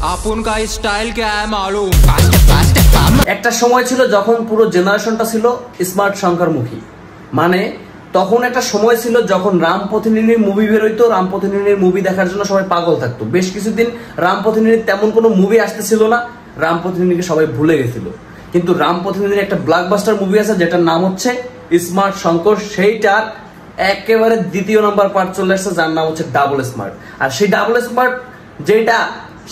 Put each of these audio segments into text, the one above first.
आपन का स्टाइल क्या है मालूम। একটা সময় ছিল যখন পুরো জেনারেশনটা ছিল স্মার্ট সংকরমুখী, মানে তখন একটা সময় ছিল যখন রাম পথিনীর মুভি বের হইতো, রাম পথিনীর মুভি দেখার জন্য সবাই পাগল থাকতো। বেশ কিছুদিন রাম পথিনীর তেমন কোনো মুভি আসতেছিল না, রাম পথিনীকে সবাই ভুলে গেছিল। কিন্তু রাম পথিনীর একটা ব্লকবাস্টার মুভি আছে যেটার নাম হচ্ছে স্মার্ট শঙ্কর, সেইটার একেবারে দ্বিতীয় নাম্বার পার্ট চলে আসছে যার নাম হচ্ছে ডাবল স্মার্ট। আর সেই ডাবল স্মার্ট যেটা,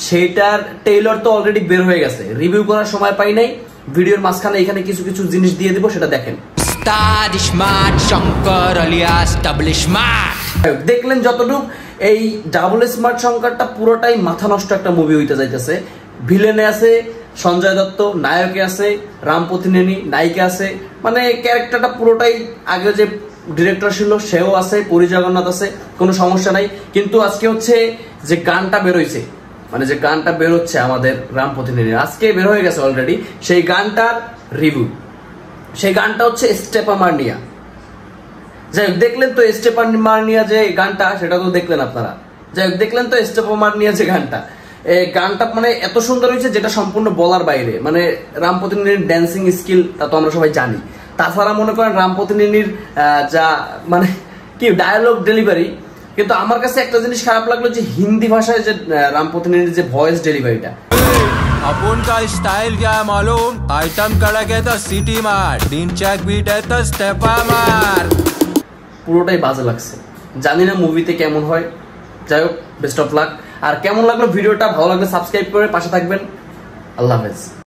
সেইটার ট্রেইলার তো অলরেডি বের হয়ে গেছে, রিভিউ করার সময় পাই নাই। ভিডিওর মাঝখানে এখানে কিছু কিছু জিনিস দিয়ে দিব, সেটা দেখেন। Smart Shankar alias double smart দেখলেন যতটুকু, এই ডাবল স্মার্ট শঙ্করটা পুরোটাই মাথা নষ্ট একটা মুভি হইতে যাইতেছে। ভিলেনে আছে সঞ্জয় দত্ত, নায়কে আছে রাম পথিনেনি, নায়িকা আছে, মানে ক্যারেক্টারটা পুরোটাই আগে যে ডিরেক্টর ছিল সেও আছে, পুরী জগন্নাথ আছে, কোনো সমস্যা নাই। কিন্তু আজকে হচ্ছে যে গানটা বেরোইছে, মানে যে গানটা বেরোচ্ছে আমাদের রাম পথিনেনির, আজকে বের হয়ে গেছে অলরেডি, সেই গানটার রিভিউ। সেই গানটা হচ্ছে স্টেপ মারনিয়া। যাই হোক, দেখলেন তো স্টেপ মারনিয়া যে গানটা, সেটা তো দেখলেন আপনারা। যাই হোক, দেখলেন তো স্টেপ মারনিয়া যে গানটা, এই গানটা মানে এত সুন্দর হয়েছে যেটা সম্পূর্ণ বলার বাইরে। মানে রাম পথিনীর ড্যান্সিং স্কিল তা তো আমরা সবাই জানি, তাছাড়া মনে করেন রাম পথিনীর যা মানে কি ডায়ালগ ডেলিভারি। কিন্তু আমার কাছে একটা জিনিস খারাপ লাগলো যে হিন্দি ভাষায় যে রাম পথিনীর যে ভয়েস ডেলিভারিটা। अपन का स्टाइल क्या है मालूम। आइटम कड़क है तो सिटी मार, दिन चेक बीट है तो स्टेपा मार। পুরোটাই বাজে লাগছে, জানি না মুভিতে কেমন হয়। যাই হোক, বেস্ট অফ লাক। আর কেমন লাগলো ভিডিওটা, ভালো লাগলে সাবস্ক্রাইব করে পাশে থাকবেন। আল্লাহ হাফেজ।